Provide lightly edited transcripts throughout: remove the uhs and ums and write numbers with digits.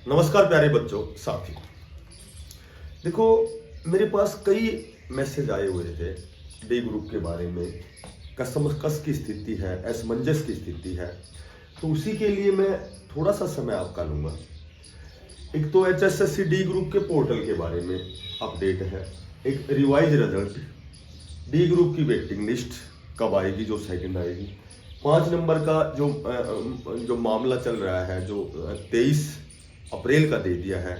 नमस्कार प्यारे बच्चों साथियों। देखो, मेरे पास कई मैसेज आए हुए थे डी ग्रुप के बारे में। कसमकस की स्थिति है, असमंजस की स्थिति है, तो उसी के लिए मैं थोड़ा सा समय आपका लूँगा। एक तो HSSC डी ग्रुप के पोर्टल के बारे में अपडेट है, एक रिवाइज रिजल्ट, डी ग्रुप की वेटिंग लिस्ट कब आएगी, जो सेकंड आएगी, 5 नंबर का जो मामला चल रहा है, जो 23 अप्रैल का दे दिया है,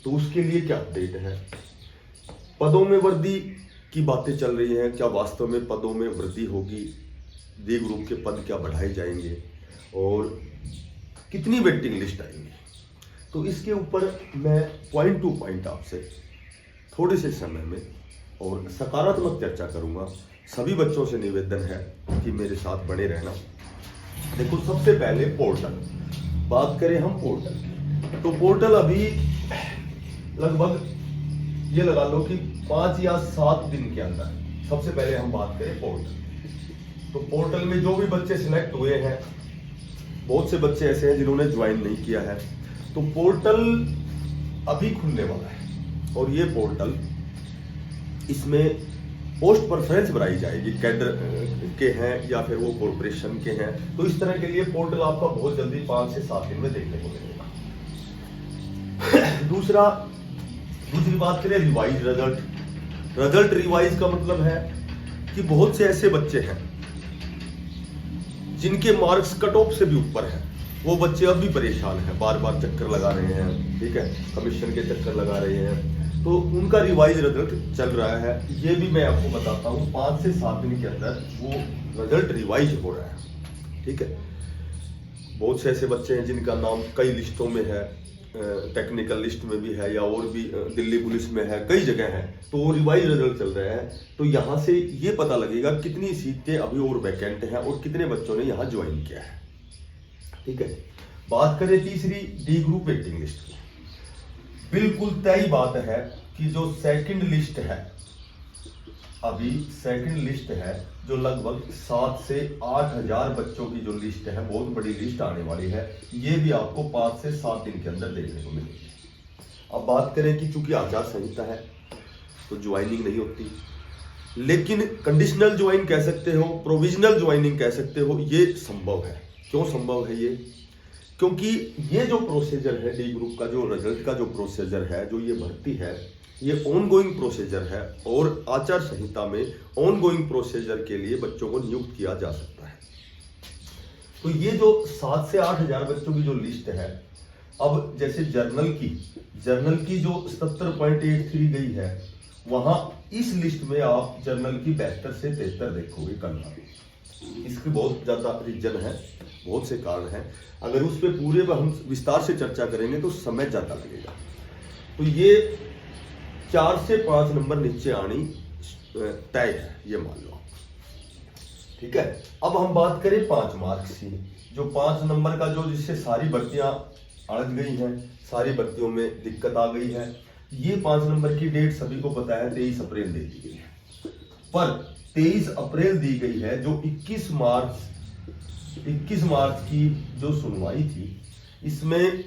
तो उसके लिए क्या अपडेट है। पदों में वृद्धि की बातें चल रही हैं, क्या वास्तव में पदों में वृद्धि होगी, डी ग्रुप के पद क्या बढ़ाए जाएंगे और कितनी वेटिंग लिस्ट आएंगी। तो इसके ऊपर मैं पॉइंट टू पॉइंट आपसे थोड़े से समय में और सकारात्मक चर्चा करूंगा। सभी बच्चों से निवेदन है कि मेरे साथ बने रहना। देखो, सबसे पहले पोर्टल, बात करें हम पोर्टल की, तो पोर्टल अभी लगभग ये लगा लो कि 5 या 7 दिन के अंदर, सबसे पहले हम बात करें पोर्टल, तो पोर्टल में जो भी बच्चे सिलेक्ट हुए हैं, बहुत से बच्चे ऐसे हैं जिन्होंने ज्वाइन नहीं किया है, तो पोर्टल अभी खुलने वाला है। और ये पोर्टल, इसमें पोस्ट प्रेफरेंस बनाई जाएगी, कैडर के हैं या फिर वो कॉर्पोरेशन के हैं, तो इस तरह के लिए पोर्टल आपका बहुत जल्दी 5 से 7 दिन में देखने को मिलेगा। दूसरी बात करें रिवाइज रिजल्ट रिवाइज का मतलब है कि बहुत से ऐसे बच्चे हैं जिनके मार्क्स कट ऑफ से भी ऊपर है, वो बच्चे अब भी परेशान हैं, बार बार चक्कर लगा रहे हैं, ठीक है, कमीशन के चक्कर लगा रहे हैं, तो उनका रिवाइज रिजल्ट चल रहा है। ये भी मैं आपको बताता हूँ, 5 से 7 दिन के अंदर वो रिजल्ट रिवाइज हो रहा है, ठीक है। बहुत से ऐसे बच्चे हैं जिनका नाम कई लिस्टों में है, टेक्निकल लिस्ट में भी है या और भी दिल्ली पुलिस में है, कई जगह है, तो वो रिवाइज रिजल्ट चल रहा है। तो यहाँ से ये पता लगेगा कितनी सीटें अभी और वैकेंट हैं और कितने बच्चों ने यहाँ ज्वाइन किया है, ठीक है। बात करें तीसरी डी ग्रुप वेटिंग लिस्ट की, बिल्कुल तय बात है कि जो सेकंड लिस्ट है, अभी सेकंड लिस्ट है, जो लगभग 7 से 8 हजार बच्चों की जो लिस्ट है, बहुत बड़ी लिस्ट आने वाली है, ये भी आपको 5 से 7 दिन के अंदर देखने को मिलेगी। अब बात करें कि चूंकि आचार संहिता है तो ज्वाइनिंग नहीं होती, लेकिन कंडीशनल ज्वाइन कह सकते हो, प्रोविजनल ज्वाइनिंग कह सकते हो, ये संभव है। क्यों संभव है ये? क्योंकि ये जो प्रोसीजर है, डी ग्रुप का जो रिजल्ट का जो प्रोसीजर है, जो ये भर्ती है, ये ऑनगोइंग प्रोसीजर है और आचार संहिता में ऑनगोइंग प्रोसीजर के लिए बच्चों को नियुक्त किया जा सकता है। तो ये जो 7 से 8 हजार बच्चों की जो लिस्ट है, अब जैसे जर्नल की जो 77.83 गई है, वहां इस लिस्ट में आप जर्नल की 72 से 73 देखोगे कल। इसके बहुत ज्यादा रीजन है, बहुत से कारण हैं, अगर उस पर पूरे पर हम विस्तार से चर्चा करेंगे तो समय ज्यादा लगेगा। तो ये 4 से 5 नंबर नीचे आनी तय है, ये मान लो, ठीक है। अब हम बात करें 5 मार्क्स की, जो 5 नंबर का जो जिससे सारी भर्तियां अड़क गई हैं, सारी भर्तियों में दिक्कत आ गई है। ये 5 नंबर की डेट सभी को पता है, 23 अप्रैल दे दी गई है, पर 23 अप्रैल दी गई है, जो 21 मार्च की जो सुनवाई थी, इसमें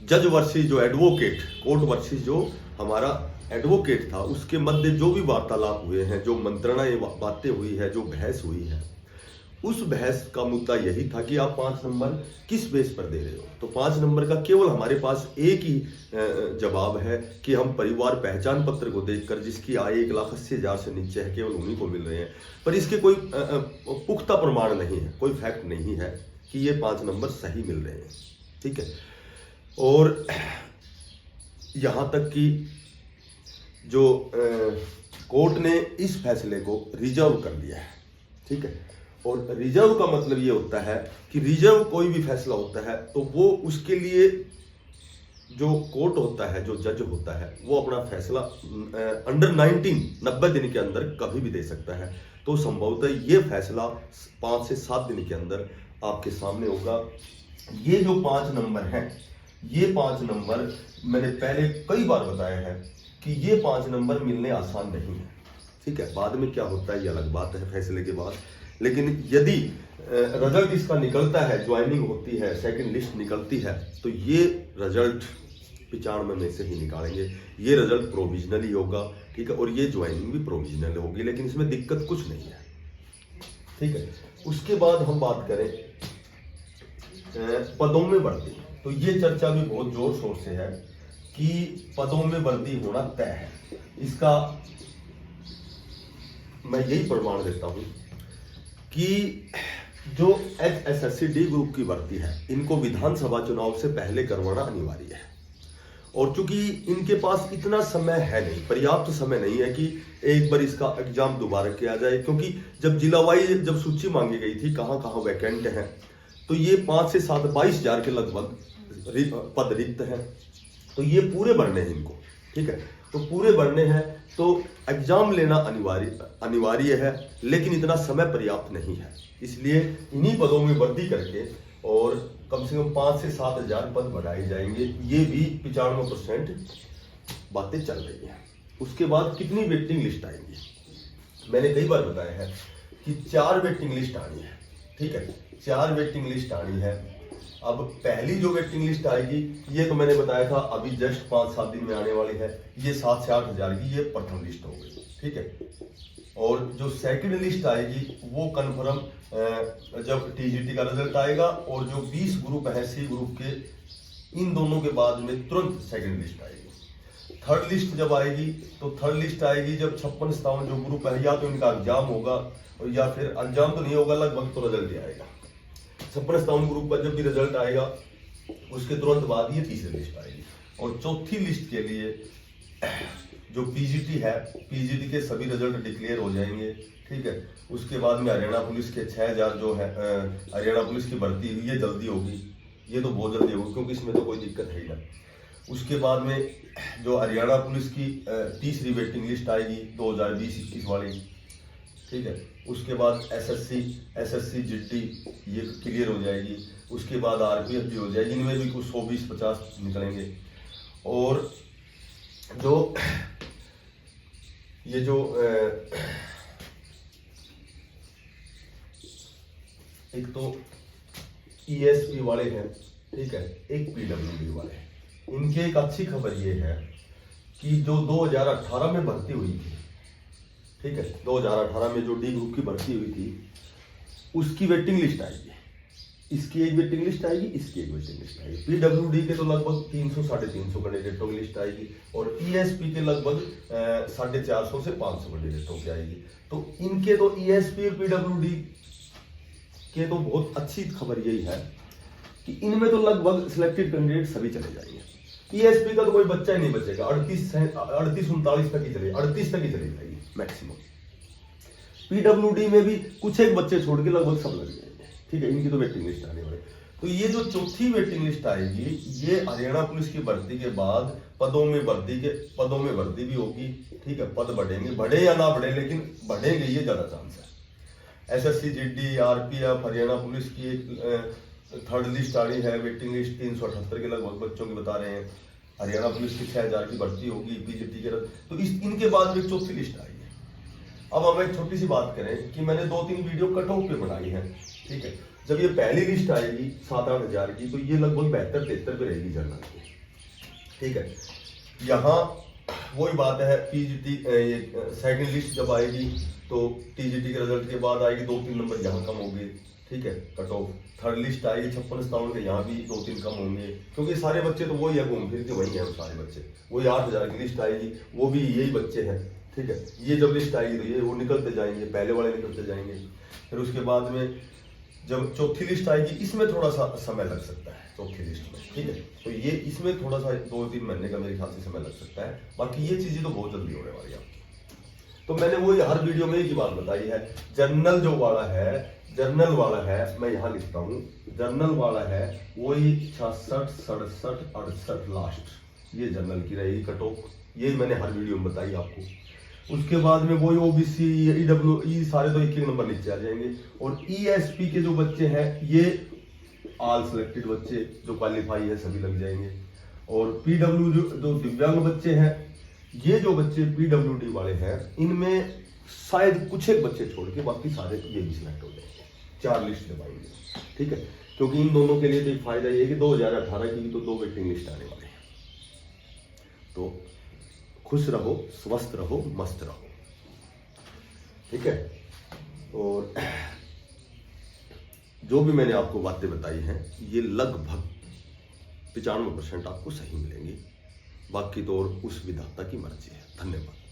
जज वर्सेस जो एडवोकेट, कोर्ट वर्सेस जो हमारा एडवोकेट था, उसके मध्य जो भी वार्तालाप हुए हैं, जो मंत्रणाएं बातें हुई है, जो बहस हुई है, उस बहस का मुद्दा यही था कि आप 5 नंबर किस बेस पर दे रहे हो। तो 5 नंबर का केवल हमारे पास एक ही जवाब है कि हम परिवार पहचान पत्र को देखकर, जिसकी आय 1,80,000 से नीचे है, केवल उन्हीं को मिल रहे हैं, पर इसके कोई पुख्ता प्रमाण नहीं है, कोई फैक्ट नहीं है कि ये 5 नंबर सही मिल रहे हैं, ठीक है। और यहां तक कि जो कोर्ट ने इस फैसले को रिजर्व कर लिया है, ठीक है। और रिजर्व का मतलब ये होता है कि रिजर्व कोई भी फैसला होता है तो वो उसके लिए जो कोर्ट होता है, जो जज होता है, वो अपना फैसला अंडर 90 दिन के अंदर कभी भी दे सकता है। तो संभवतः ये फैसला 5 से 7 दिन के अंदर आपके सामने होगा। ये जो 5 नंबर हैं, ये 5 नंबर मैंने पहले कई बार बताया है कि ये 5 नंबर मिलने आसान नहीं है, ठीक है। बाद में क्या होता है ये अलग बात है फैसले के बाद, लेकिन यदि रिजल्ट इसका निकलता है, ज्वाइनिंग होती है, सेकंड लिस्ट निकलती है, तो ये रिजल्ट 95 में से ही निकालेंगे। ये रिजल्ट प्रोविजनली होगा, ठीक है, और ये ज्वाइनिंग भी प्रोविजनल होगी, लेकिन इसमें दिक्कत कुछ नहीं है, ठीक है। उसके बाद हम बात करें पदों में वृद्धि, तो ये चर्चा भी बहुत जोर शोर से है कि पदों में वृद्धि होना तय है। इसका मैं यही प्रमाण देता हूं कि जो HSSC D ग्रुप की भर्ती है, इनको विधानसभा चुनाव से पहले करवाना अनिवार्य है, और चूंकि इनके पास इतना समय है नहीं, पर्याप्त समय नहीं है कि एक बार इसका एग्जाम दोबारा किया जाए, क्योंकि जब जिला वाइज जब सूची मांगी गई थी कहां कहां वैकेंट हैं, तो ये 5 से 7 22 हजार के लगभग पद रिक्त हैं, तो ये पूरे भरने हैं इनको, ठीक है। तो पूरे भरने हैं तो एग्जाम लेना अनिवार्य है, लेकिन इतना समय पर्याप्त नहीं है, इसलिए इन्हीं पदों में वृद्धि करके और कम से कम 5 से 7 हजार पद बढ़ाए जाएंगे। ये भी 95% बातें चल रही हैं। उसके बाद कितनी वेटिंग लिस्ट आएंगी, मैंने कई बार बताया है कि 4 वेटिंग लिस्ट आनी है, ठीक है, 4 वेटिंग लिस्ट आनी है। अब पहली जो वेटिंग लिस्ट आएगी, ये तो मैंने बताया था अभी जस्ट 5-7 दिन में आने वाली है, ये 7 से 8 हजार की ये प्रथम लिस्ट हो गई, ठीक है। और जो सेकंड लिस्ट आएगी वो कन्फर्म जब TGT का रिजल्ट आएगा, और जो 20 ग्रुप है C ग्रुप के, इन दोनों के बाद में तुरंत सेकंड लिस्ट आएगी। थर्ड लिस्ट जब आएगी तो थर्ड लिस्ट आएगी जब 56-57 जो ग्रुप है, या तो इनका एग्जाम होगा या फिर एग्जाम तो नहीं होगा, लगभग तो रिजल्ट ही आएगा। 56-57 ग्रुप का जब भी रिजल्ट आएगा उसके तुरंत बाद ये तीसरी लिस्ट आएगी। और चौथी लिस्ट के लिए जो PGT है, PGT के सभी रिजल्ट डिक्लेयर हो जाएंगे, ठीक है। उसके बाद में हरियाणा पुलिस के 6000 जो है हरियाणा पुलिस की भर्ती, ये जल्दी होगी, ये तो बहुत जल्दी होगी क्योंकि इसमें तो कोई दिक्कत है ही ना। उसके बाद में जो हरियाणा पुलिस की तीसरी वेटिंग लिस्ट आएगी 2020-21 वाली, ठीक है। उसके बाद SSC GT ये क्लियर हो जाएगी। उसके बाद RPF भी हो जाएगी, इनमें भी कुछ 120-50 निकलेंगे। और जो ये जो एक तो ESP वाले हैं, ठीक है, एक PWD वाले हैं, इनके एक अच्छी खबर ये है कि जो 2018 में भर्ती हुई थी, ठीक है, 2018 में जो D ग्रुप की भर्ती हुई थी उसकी वेटिंग लिस्ट आएगी, इसकी एक वेटिंग लिस्ट आएगी, इसकी एक वेटिंग लिस्ट आएगी। PWD के तो लगभग 300-350 कैंडिडेटों की लिस्ट आएगी, और ESP के लगभग 450 से 500 कैंडिडेटों की आएगी। तो इनके तो ESP और PWD के तो बहुत अच्छी खबर यही है कि इनमें तो लगभग सिलेक्टेड कैंडिडेट सभी चले जाएंगे। ESP का तो कोई बच्चा ही नहीं बचेगा, 38-39 तक ही चले, 38 तक ही चले जाएगी मैक्सिमम। PWD में भी कुछ एक बच्चे छोड़ के लगभग सब लग जाएंगे, ठीक है, इनकी तो वेटिंग लिस्ट आने वाली। तो ये जो चौथी वेटिंग लिस्ट आएगी, ये हरियाणा पुलिस की भर्ती के बाद पदों में वृद्धि भी होगी, ठीक है, पद बढ़ेंगे, बढ़े या ना बढ़े, लेकिन बढ़ेंगे ये ज्यादा चांस है। SSC GT RPF Haryana police की एक थर्ड लिस्ट आ रही है, वेटिंग लिस्ट 378 के लगभग बच्चों की बता रहे हैं। हरियाणा पुलिस की 6000 की भर्ती होगी PGT के, तो इनके बाद में चौथी लिस्ट आई है। अब हम एक छोटी सी बात करें कि मैंने 2-3 वीडियो कट ऑफ पे बनाई है, ठीक है। जब ये पहली लिस्ट आएगी 7-8 हजार की, तो ये लगभग 72-73 पे रहेगी जनरल की, ठीक है। यहाँ वही बात है, PGT सेकंड लिस्ट जब आएगी तो TGT के रिजल्ट के बाद आएगी, 2-3 नंबर यहाँ कम होंगे, ठीक है, कट ऑफ। थर्ड लिस्ट आएगी 56-57 के, यहाँ भी 2-3 कम होंगे, क्योंकि सारे बच्चे तो वही है, घूम फिर के वही है, सारे बच्चे वही। 8000 की लिस्ट आएगी, वो भी यही बच्चे हैं, ठीक है। ये जब लिस्ट आएगी तो ये वो निकलते जाएंगे, पहले वाले निकलते जाएंगे। फिर उसके बाद में जब चौथी लिस्ट आएगी, इसमें थोड़ा सा समय लग सकता है, चौथी लिस्ट में, ठीक है। तो ये इसमें थोड़ा सा 2-3 महीने का मेरे ख्याल से समय लग सकता है, बाकी ये चीजें तो बहुत जल्दी होने वाली है। तो मैंने वो हर वीडियो में एक ही बात बताई है, जर्नल वाला है, मैं यहाँ लिखता हूँ, जर्नल वाला है वही 66, 67, 68 लास्ट, ये जर्नल की रहेगी कट ऑफ, ये मैंने हर वीडियो में बताई आपको। उसके बाद में वही OBC EWE सारे तो एक नंबर नीचे आ जाएंगे। और ESP के जो बच्चे हैं, ये ऑल सिलेक्टेड बच्चे जो क्वालिफाई है सभी लग जाएंगे। और PW जो दिव्यांग बच्चे हैं, ये जो बच्चे PWD वाले हैं, इनमें शायद कुछ एक बच्चे छोड़ के बाकी सारे ये भी सिलेक्ट हो जाएंगे, 4 लिस्ट दबाएंगे, ठीक है। क्योंकि इन दोनों के लिए तो फायदा ये है कि 2018 की तो 2 वेटिंग लिस्ट आने वाली है। तो खुश रहो, स्वस्थ रहो, मस्त रहो, ठीक है। और जो भी मैंने आपको बातें बताई हैं ये लगभग 95% आपको सही मिलेंगी, बाकी तो और उस विधाता की मर्जी है। धन्यवाद।